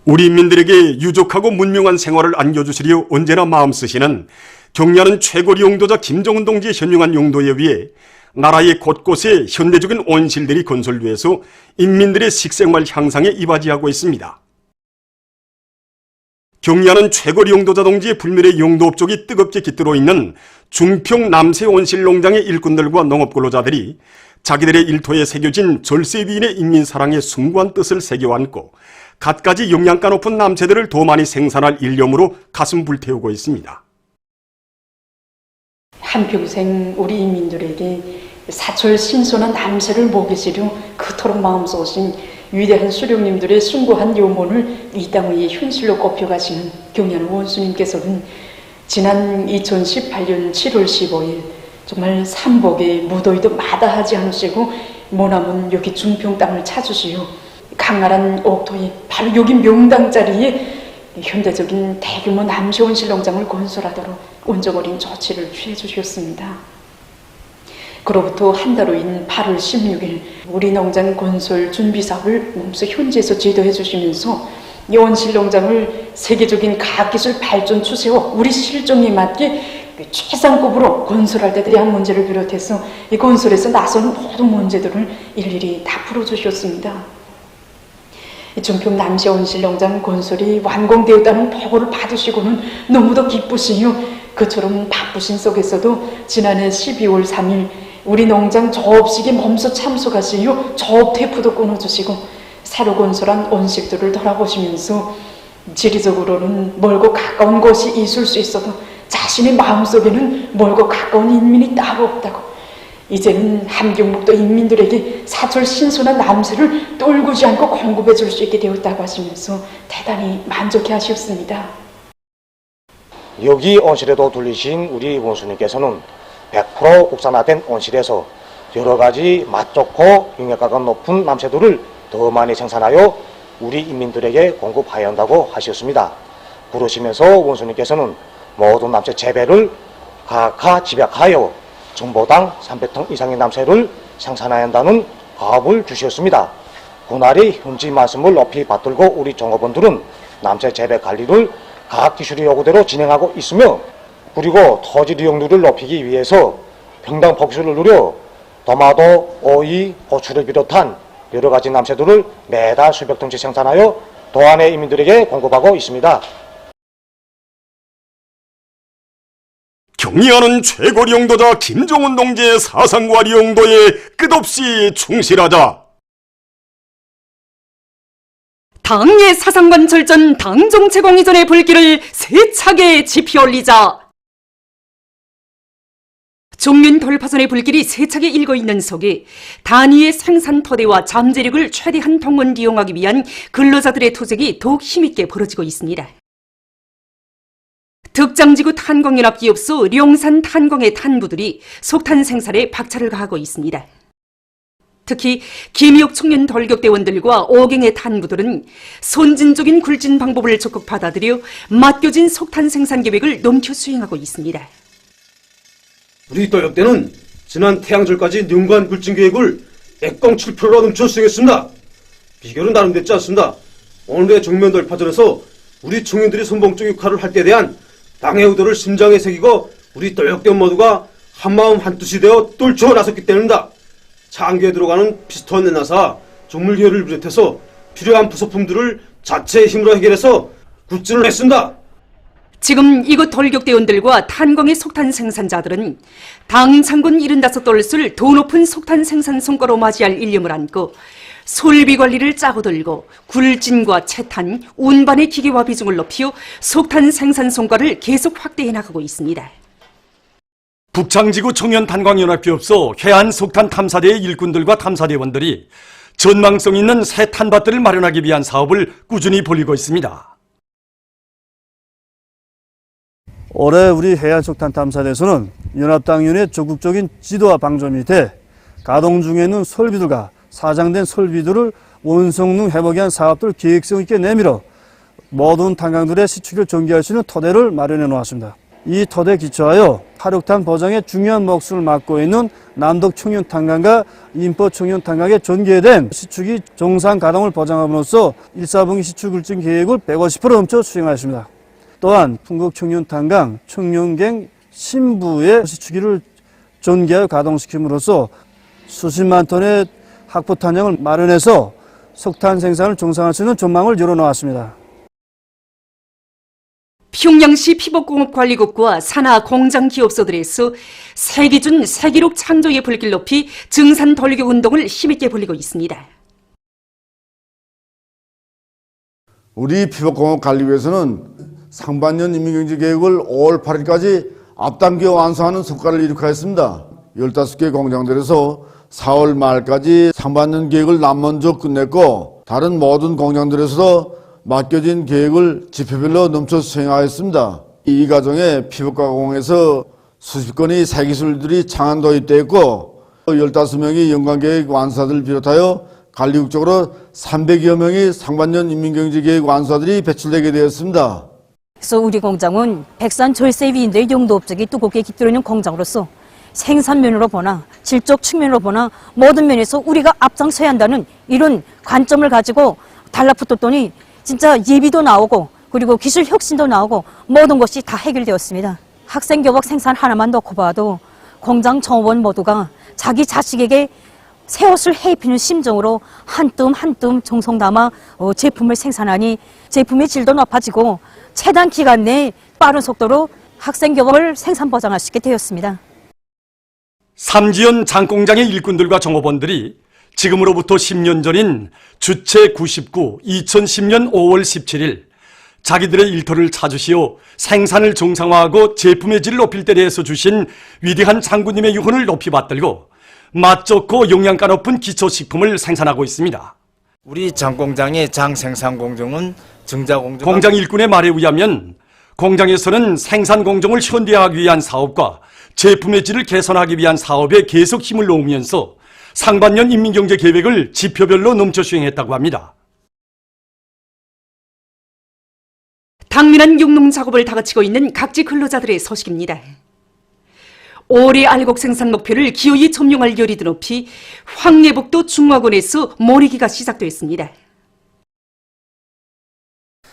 우리 인민들에게 유족하고 문명한 생활을 안겨주시려 언제나 마음 쓰시는 경리하는 최고리 용도자 김정은 동지의 현명한 용도에 의해 나라의 곳곳에 현대적인 온실들이 건설돼서 인민들의 식생활 향상에 이바지하고 있습니다. 경리하는 최고리 용도자 동지의 불멸의 용도 업적이 뜨겁게 깃들어 있는 중평 남새 온실농장의 일꾼들과 농업근로자들이 자기들의 일터에 새겨진 절세위인의 인민사랑의 숭고한 뜻을 새겨안고 갖가지 영양가 높은 남새들을 더 많이 생산할 일념으로 가슴 불태우고 있습니다. 한평생 우리 인민들에게 사철 신선한 남새를 먹이시려 그토록 마음속으신 위대한 수령님들의 숭고한 요문을 이 땅 위에 현실로 꼽혀가시는 경리하는 원수님께서는 지난 2018년 7월 15일 정말 삼복에 무더위도 마다하지 않으시고 머나먼 여기 중평 땅을 찾으시어 강활한 옥토에 바로 여기 명당 자리에 현대적인 대규모 남새 온실농장을 건설하도록 온정어린 조치를 취해 주셨습니다. 그로부터 한 달 후인 8월 16일 우리 농장 건설 준비 사업을 몸소 현지에서 지도해 주시면서 이 온실농장을 세계적인 과학기술 발전 추세와 우리 실정에 맞게 최상급으로 건설할 때 대한 문제를 비롯해서 이 건설에서 나서는 모든 문제들을 일일이 다 풀어주셨습니다. 중평 남새 온실농장 건설이 완공되었다는 보고를 받으시고는 너무도 기쁘시요. 그처럼 바쁘신 속에서도 지난해 12월 3일 우리 농장 조업식에 몸소 참석하시요. 조업 테이프도 끊어주시고 새로 건설한 온실들을 돌아보시면서 지리적으로는 멀고 가까운 곳이 있을 수 있어도 자신의 마음속에는 멀고 가까운 인민이 따로 없다고, 이제는 함경북도 인민들에게 사철 신선한 남새를 떨구지 않고 공급해 줄 수 있게 되었다고 하시면서 대단히 만족해 하셨습니다. 여기 온실에도 둘리신 우리 원수님께서는 100% 국산화된 온실에서 여러 가지 맛 좋고 영양가가 높은 남새들을 더 많이 생산하여 우리 인민들에게 공급하여야 한다고 하셨습니다. 그러시면서 원수님께서는 모든 남새 재배를 각하 집약하여 정보당 300톤 이상의 남새를 생산해야 한다는 가업을 주셨습니다. 그날이 현지 말씀을 높이 받들고 우리 종업원들은 남새 재배 관리를 과학기술의 요구대로 진행하고 있으며, 그리고 토지 이용률을 높이기 위해서 평당 폭수를 누려 도마도, 오이, 고추를 비롯한 여러 가지 남새들을 매달 수백 톤씩 생산하여 도안의 인민들에게 공급하고 있습니다. 경리하는 최고리 용도자 김정은 동지의 사상과 용도에 끝없이 충실하자. 당의 사상관 절전 당정체공 이전의 불길을 세차게 지피올리자. 종륜 돌파선의 불길이 세차게 일고있는 속에 단위의 생산 토대와 잠재력을 최대한 동원 이용하기 위한 근로자들의 투쟁이 더욱 힘있게 벌어지고 있습니다. 득장지구 탄광연합기업소 룡산 탄광의 탄부들이 석탄 생산에 박차를 가하고 있습니다. 특히 김희옥 청년 돌격대원들과 오갱의 탄부들은 선진적인 굴진 방법을 적극 받아들여 맡겨진 석탄 생산 계획을 넘겨 수행하고 있습니다. 우리 돌격대는 지난 태양절까지 연간 굴진 계획을 액광 7%로 넘쳐 수행했습니다. 비결은 나름됐지 않습니다. 오늘의 정면 돌파전에서 우리 청년들이 선봉적 역할을 할 때에 대한 당의 의도를 심장에 새기고 우리 돌격대원 모두가 한마음 한뜻이 되어 뚫쳐 나섰기 때문입니다. 창기에 들어가는 피스톤 내나사, 종물기혈을 비롯해서 필요한 부속품들을 자체의 힘으로 해결해서 굴진을 했습니다. 지금 이곳 돌격대원들과 탄광의 석탄 생산자들은 당 창군 75돌수를 더 높은 석탄 생산 성과로 맞이할 일념을 안고 설비 관리를 짜고 들고 굴진과 채탄, 운반의 기계화 비중을 높여 석탄 생산 성과를 계속 확대해 나가고 있습니다. 북창지구 청년탄광연합기업소 해안석탄 탐사대의 일꾼들과 탐사대원들이 전망성 있는 새 탄밭들을 마련하기 위한 사업을 꾸준히 벌이고 있습니다. 올해 우리 해안석탄 탐사대에서는 연합당연의 적극적인 지도와 방조 밑에 가동 중에 있는 설비들과 사장된 설비들을 원성능 회복에 위한 사업들을 계획성 있게 내밀어 모든 탄광들의 시축을 전개할 수 있는 토대를 마련해 놓았습니다. 이 터대에 기초하여 화력탄 보장에 중요한 몫을 맡고 있는 남덕 청년탄광과 인포 청년탄광에 전개된 시축이 정상 가동을 보장함으로써 1사분기 시축 굴증 계획을 150% 넘쳐 수행하였습니다. 또한 풍곡 청년탄광, 청년갱 신부의 시축기를 전개하여 가동시킴으로써 수십만 톤의 학포탄량을 마련해서 석탄 생산을 정상화할 수 있는 전망을 열어놓았습니다. 평양시 피복공업관리국과 산하 공장 기업소들에서 세기준 세기록 창조의 불길 높이 증산 돌격 운동을 힘있게 벌이고 있습니다. 우리 피복공업관리부에서는 상반년 인민경제계획을 5월 8일까지 앞당겨 완성하는 성과를 이룩하였습니다. 15개 공장들에서 4월 말까지 상반년 계획을 남먼저 끝냈고 다른 모든 공장들에서도 맡겨진 계획을 지표별로 넘쳐 수행하였습니다. 이 과정에 피복가공에서 수십 건의 새 기술들이 창안 도입되었고 15명의 연관계획 완수자들을 비롯하여 관리국 쪽으로 300여 명의 상반년 인민경제계획 완수자들이 배출되게 되었습니다. 그래서 우리 공장은 백산 절세비인들의 용도 업적이 두껍게 깃들어 있는 공장으로서 생산면으로 보나 질적 측면으로 보나 모든 면에서 우리가 앞장서야 한다는 이런 관점을 가지고 달라붙었더니 진짜 예비도 나오고 그리고 기술 혁신도 나오고 모든 것이 다 해결되었습니다. 학생 교복 생산 하나만 놓고 봐도 공장 정원 모두가 자기 자식에게 새 옷을 해입히는 심정으로 한 뜸 한 뜸 정성 담아 제품을 생산하니 제품의 질도 높아지고 최단 기간 내에 빠른 속도로 학생 교복을 생산 보장할 수 있게 되었습니다. 삼지연 장공장의 일꾼들과 종업원들이 지금으로부터 10년 전인 주체 99 2010년 5월 17일 자기들의 일터를 찾으시어 생산을 정상화하고 제품의 질을 높일 때 대해서 주신 위대한 장군님의 유언을 높이 받들고 맛 좋고 영양가 높은 기초식품을 생산하고 있습니다. 우리 장공장의 장생산공정은 증자공정 공장 일꾼의 말에 의하면 공장에서는 생산 공정을 현대화하기 위한 사업과 제품의 질을 개선하기 위한 사업에 계속 힘을 놓으면서 상반년 인민경제 계획을 지표별로 넘쳐 수행했다고 합니다. 당면한 육농 작업을 다그치고 있는 각지 근로자들의 소식입니다. 올해 알곡 생산 목표를 기어이 점령할 열의도 높이 황례북도 중화군에서 모내기가 시작됐습니다.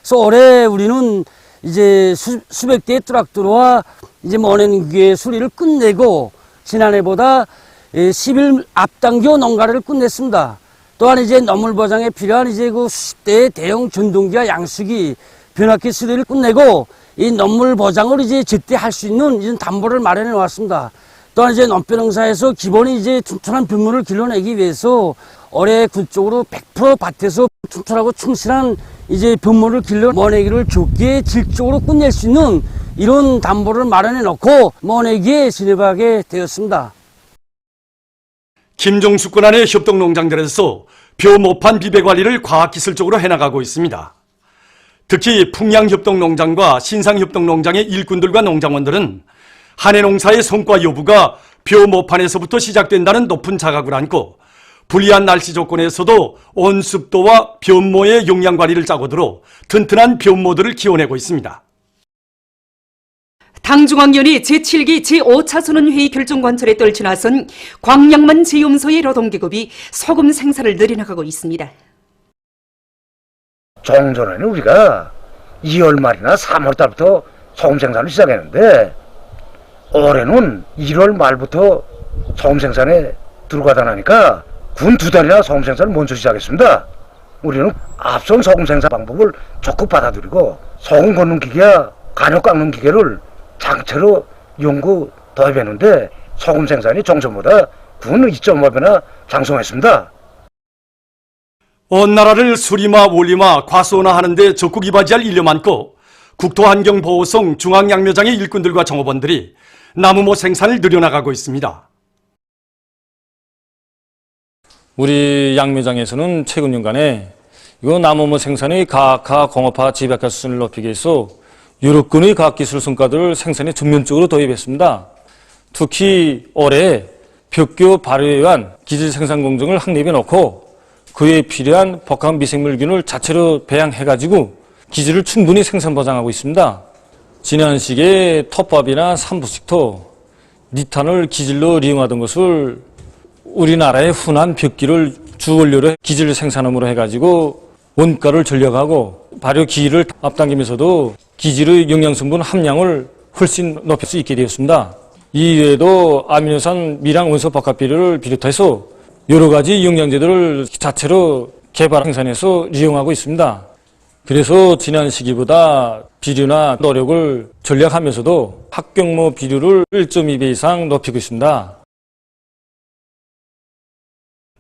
그래서 올해 우리는 이제 수백 대의 트랙터와 이제 모내기의 수리를 끝내고 지난해보다 10일 앞당겨 농가를 끝냈습니다. 또한 이제 농물 보장에 필요한 이제 그 수십 대의 대형 전동기와 양수기, 변압기 수리를 끝내고 이 농물 보장을 이제 제때 할 수 있는 이런 담보를 마련해 놓았습니다. 또한 이제 농변농사에서 기본이 이제 튼튼한 빗물을 길러내기 위해서 올해 군적으로 100% 밭에서 튼튼하고 충실한 이제 빗물을 길러 모내기를 좋게 질적으로 끝낼 수 있는 이런 담보를 마련해 놓고 모내기에 진입하게 되었습니다. 김종숙 권한의 협동농장들에서 벼모판 비배 관리를 과학기술적으로 해나가고 있습니다. 특히 풍양협동농장과 신상협동농장의 일꾼들과 농장원들은 한해 농사의 성과 여부가 벼모판에서부터 시작된다는 높은 자각을 안고 불리한 날씨 조건에서도 온습도와 벼모의 용량 관리를 짜고 들어 튼튼한 벼모들을 키워내고 있습니다. 당중앙위원회 제7기 제5차선언 회의 결정 관철에 떨쳐 나선 광양만 제염소의 노동계급이 소금 생산을 늘려나가고 있습니다. 종전에는 우리가 2월 말이나 3월 달부터 소금 생산을 시작했는데 올해는 1월 말부터 소금 생산에 들어가다 나니까 군 2달이나 소금 생산을 먼저 시작했습니다. 우리는 앞선 소금 생산 방법을 적극 받아들이고 소금 걷는 기계와 간역 깎는 기계를 장체로 연구 도입했는데 소금 생산이 종전보다 군 2.5배나 장성했습니다. 온 나라를 수리마, 원리마, 과수원화하는 데 적극 이바지할 인력 많고 국토환경보호성 중앙양묘장의 일꾼들과 종업원들이 나무모 생산을 늘려나가고 있습니다. 우리 양묘장에서는 최근 년간에 이거 나무모 생산의 가학화, 공업화, 집약화 수준을 높이기 위해서 여러 건의 과학기술 성과들을 생산에 전면적으로 도입했습니다. 특히 올해 벽교 발효에 의한 기질 생산 공정을 확립해 놓고 그에 필요한 복합 미생물균을 자체로 배양해가지고 기질을 충분히 생산 보장하고 있습니다. 진안식의 텃밥이나 삼부식토, 니탄을 기질로 이용하던 것을 우리나라의 훈한 벽기를 주원료로 기질 생산함으로 해가지고 원가를 절약하고 발효 기일을 앞당기면서도 기질의 영양성분 함량을 훨씬 높일 수 있게 되었습니다. 이외에도 아미노산 미량 원소 복합 비료를 비롯해서 여러 가지 영양제들을 자체로 개발 생산해서 이용하고 있습니다. 그래서 지난 시기보다 비료나 노력을 절약하면서도 합경모 비료를 1.2배 이상 높이고 있습니다.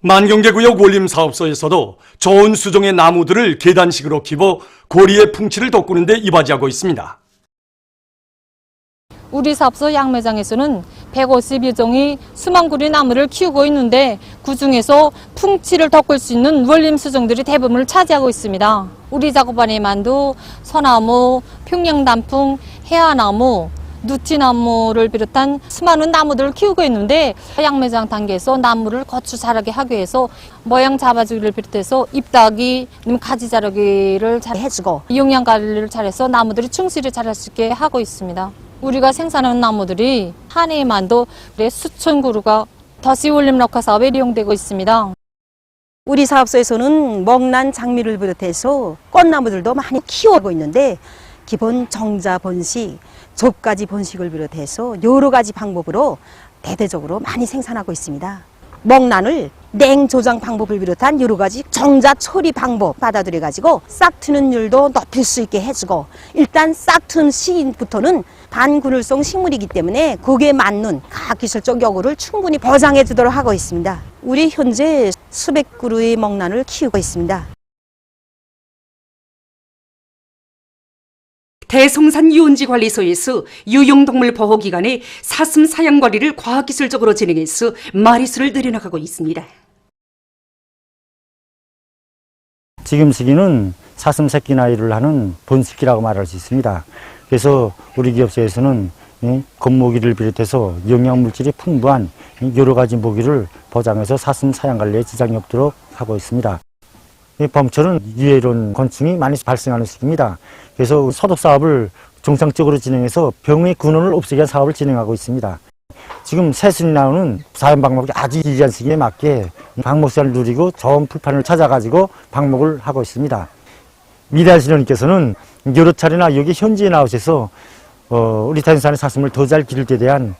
만경제구역 원림사업소에서도 좋은 수종의 나무들을 계단식으로 키워 고리의 풍치를 돋구는 데 이바지하고 있습니다. 우리 사업소 양매장에서는 150여 종의 수망구리 나무를 키우고 있는데 그중에서 풍치를 돋굴 수 있는 원림 수종들이 대부분을 차지하고 있습니다. 우리 작업반에만도 소나무, 평양단풍, 해아나무, 누티나무를 비롯한 수많은 나무들을 키우고 있는데 양매장 단계에서 나무를 거추 자라게 하기 위해서 모양 잡아주기를 비롯해서 잎따기, 가지 자르기를 잘 해주고 영양 관리를 잘해서 나무들이 충실히 자랄 수 있게 하고 있습니다. 우리가 생산하는 나무들이 한 해에만도 수천 그루가 더시 원림 녹화 사업에 이용되고 있습니다. 우리 사업소에서는 먹난 장미를 비롯해서 꽃나무들도 많이 키우고 있는데 기본 정자 번식, 좁가지 번식을 비롯해서 여러 가지 방법으로 대대적으로 많이 생산하고 있습니다. 먹난을 냉조장 방법을 비롯한 여러 가지 정자 처리 방법 받아들여 가지고 싹 트는 율도 높일 수 있게 해주고 일단 싹 튼 시기부터는 반균일성 식물이기 때문에 거기에 맞는 과학기술적 요구를 충분히 보장해 주도록 하고 있습니다. 우리 현재 수백 그루의 먹난을 키우고 있습니다. 대송산 유원지관리소에서 유용동물 보호기관의 사슴 사양 관리를 과학기술적으로 진행해서 마리수를 늘려나가고 있습니다. 지금 시기는 사슴 새끼 나이를 하는 본시기라고 말할 수 있습니다. 그래서 우리 기업체에서는 겉모기를 비롯해서 영양물질이 풍부한 여러 가지 모기를 보장해서 사슴 사양 관리에 지장이 없도록 하고 있습니다. 봄철은 유해이론 곤충이 많이 발생하는 시기입니다. 그래서 소독 사업을 정상적으로 진행해서 병의 근원을 없애기 위한 사업을 진행하고 있습니다. 지금 새순이 나오는 사연 방목이 아주 기이한 시기에 맞게 방목시간을 누리고 좋은 풀판을 찾아가지고 방목을 하고 있습니다. 미달 신혼님께서는 여러 차례나 여기 현지에 나오셔서 우리 태안산의 사슴을 더 잘 기르게 대한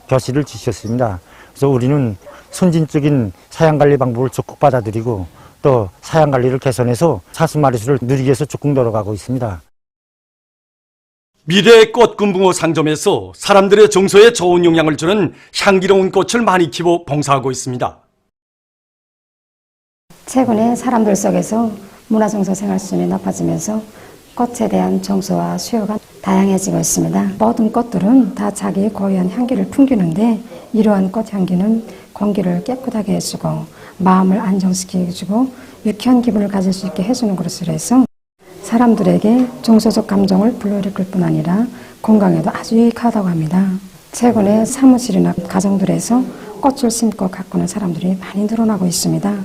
교실을 주셨습니다. 그래서 우리는 선진적인 사양관리 방법을 적극 받아들이고 또 사양관리를 개선해서 사슴 마리수를 누리기 위해서 적극 노력하고 있습니다. 미래의 꽃금붕어 상점에서 사람들의 정서에 좋은 영향을 주는 향기로운 꽃을 많이 키워 봉사하고 있습니다. 최근에 사람들 속에서 문화정서 생활 수준이 높아지면서 꽃에 대한 정서와 수요가 다양해지고 있습니다. 모든 꽃들은 다 자기의 고유한 향기를 풍기는데 이러한 꽃 향기는 공기를 깨끗하게 해주고 마음을 안정시켜주고 유쾌한 기분을 가질 수 있게 해주는 것으로 해서 사람들에게 정서적 감정을 불러일으킬 뿐 아니라 건강에도 아주 유익하다고 합니다. 최근에 사무실이나 가정들에서 꽃을 심고 가꾸는 사람들이 많이 늘어나고 있습니다.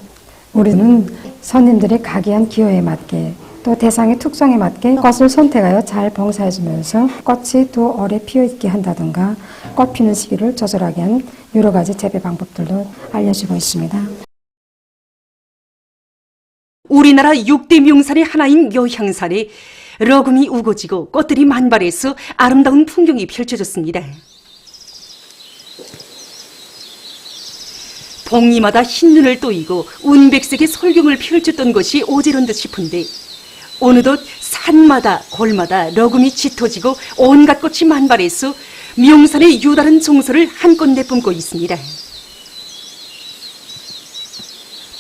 우리는 손님들이 각이한 기호에 맞게 또 대상의 특성에 맞게 꽃을 선택하여 잘 봉사해주면서 꽃이 더 오래 피어있게 한다든가 꽃 피는 시기를 조절하게 한 여러 가지 재배 방법들도 알려주고 있습니다. 우리나라 6대 명산의 하나인 묘향산에 러금이 우거지고 꽃들이 만발해서 아름다운 풍경이 펼쳐졌습니다. 봉이마다 흰눈을 또이고 운백색의 설경을 펼쳤던 것이 오제런 듯 싶은데 어느덧 산마다 골마다 러금이 짙어지고 온갖 꽃이 만발해서 명산의 유다른 정서를 한껏 내뿜고 있습니다.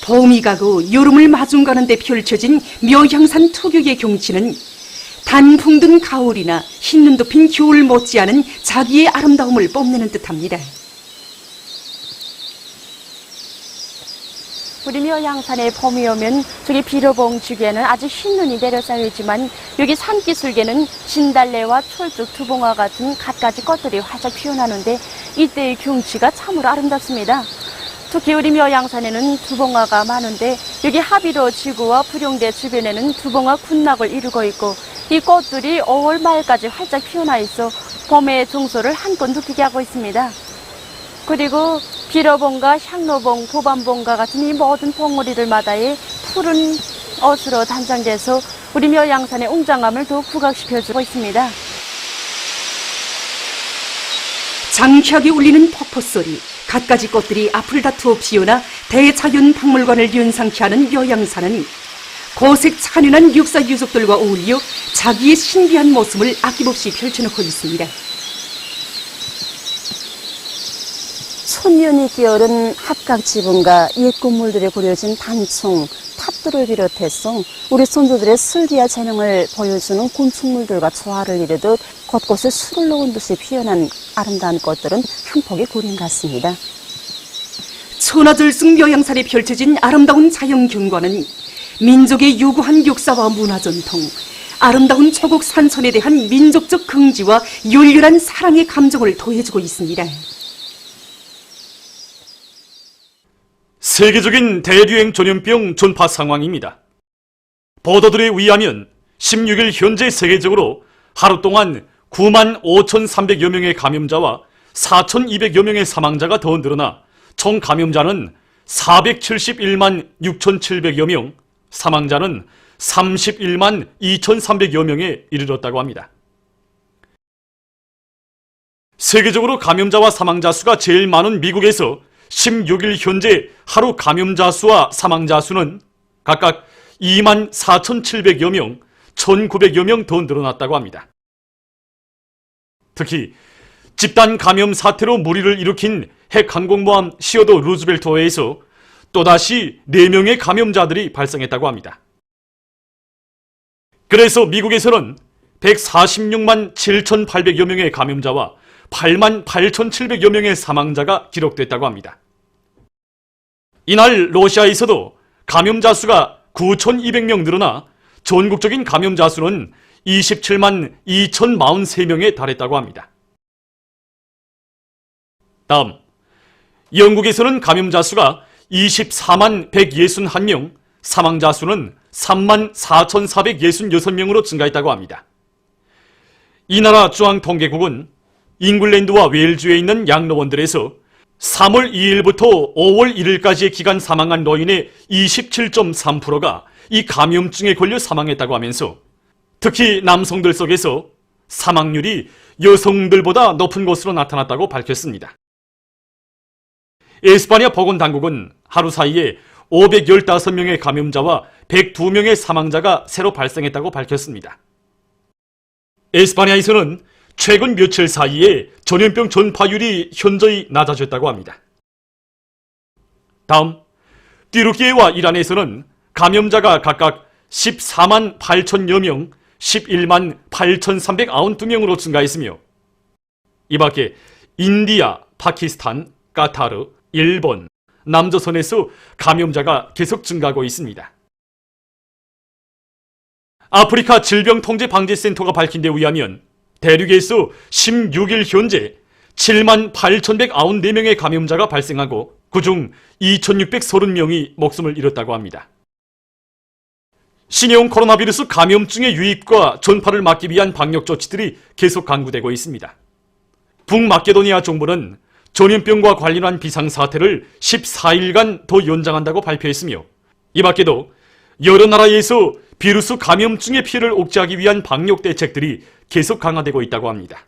봄이 가고 여름을 마중 가는데 펼쳐진 묘향산 특유의 경치는 단풍 든 가을이나 흰눈 덮인 겨울 못지않은 자기의 아름다움을 뽐내는 듯합니다. 우리 묘향산에 봄이 오면 저기 비로봉 주위에는 아주 흰 눈이 내려쌓여있지만 여기 산기슭에는 진달래와 철쭉, 두봉화 같은 갖가지 꽃들이 활짝 피어나는데 이때의 경치가 참으로 아름답습니다. 특히 우리 묘향산에는 두봉화가 많은데 여기 하비로 지구와 부룡대 주변에는 두봉화 군락을 이루고 있고 이 꽃들이 5월 말까지 활짝 피어나 있어 봄의 정서를 한껏 느끼게 하고 있습니다. 그리고 비로봉과 향로봉, 도반봉과 같은 이 모든 봉우리들마다의 푸른 옷으로 단장돼서 우리 묘양산의 웅장함을 더욱 부각시켜주고 있습니다. 장쾌하게 울리는 폭포 소리, 갖가지 꽃들이 앞을 다투어 피어나 대자연 박물관을 연상케 하는 묘양산은 고색 찬연한 육사 유속들과 어울려 자기의 신비한 모습을 아낌없이 펼쳐놓고 있습니다. 천년이 끼어른 합각 지붕과 옛 건물들에 그려진 단청, 탑들을 비롯해서 우리 선조들의 슬기와 재능을 보여주는 건축물들과 조화를 이루듯 곳곳에 술을 놓은 듯이 피어난 아름다운 꽃들은 한 폭의 그림 같습니다. 천하절승 묘양산에 펼쳐진 아름다운 자연 경관은 민족의 유구한 역사와 문화 전통, 아름다운 초곡 산선에 대한 민족적 긍지와 열렬한 사랑의 감정을 더해주고 있습니다. 세계적인 대류행 전염병 전파 상황입니다. 보도들에 의하면 16일 현재 세계적으로 하루 동안 95,300여 명의 감염자와 4,200여 명의 사망자가 더 늘어나 총 감염자는 471만 6,700여 명, 사망자는 31만 2,300여 명에 이르렀다고 합니다. 세계적으로 감염자와 사망자 수가 제일 많은 미국에서 16일 현재 하루 감염자 수와 사망자 수는 각각 2만 4,700여 명, 1,900여 명 더 늘어났다고 합니다. 특히 집단 감염 사태로 무리를 일으킨 핵 항공모함 시어도 루즈벨트호에서 또다시 4명의 감염자들이 발생했다고 합니다. 그래서 미국에서는 146만 7,800여 명의 감염자와 8만 8,700여 명의 사망자가 기록됐다고 합니다. 이날 러시아에서도 감염자 수가 9,200명 늘어나 전국적인 감염자 수는 27만 2,043명에 달했다고 합니다. 다음, 영국에서는 감염자 수가 24만 161명, 사망자 수는 3만 4,466명으로 증가했다고 합니다. 이 나라 중앙통계국은 잉글랜드와 웨일즈에 있는 양로원들에서 3월 2일부터 5월 1일까지의 기간 사망한 노인의 27.3%가 이 감염증에 걸려 사망했다고 하면서 특히 남성들 속에서 사망률이 여성들보다 높은 것으로 나타났다고 밝혔습니다. 에스파냐 보건당국은 하루 사이에 515명의 감염자와 102명의 사망자가 새로 발생했다고 밝혔습니다. 에스파냐에서는 최근 며칠 사이에 전염병 전파율이 현저히 낮아졌다고 합니다. 다음, 튀르키예와 이란에서는 감염자가 각각 14만 8천여 명, 11만 8,392명으로 증가했으며 이 밖에 인디아, 파키스탄, 카타르, 일본, 남조선에서 감염자가 계속 증가하고 있습니다. 아프리카 질병통제방지센터가 밝힌 데 의하면 대륙에서 16일 현재 7만 8,194명의 감염자가 발생하고 그중 2,630명이 목숨을 잃었다고 합니다. 신형 코로나바이러스 감염증의 유입과 전파를 막기 위한 방역 조치들이 계속 강구되고 있습니다. 북마케도니아 정부는 전염병과 관련한 비상사태를 14일간 더 연장한다고 발표했으며 이 밖에도 여러 나라에서 비루스 감염증의 피해를 억제하기 위한 방역 대책들이 계속 강화되고 있다고 합니다.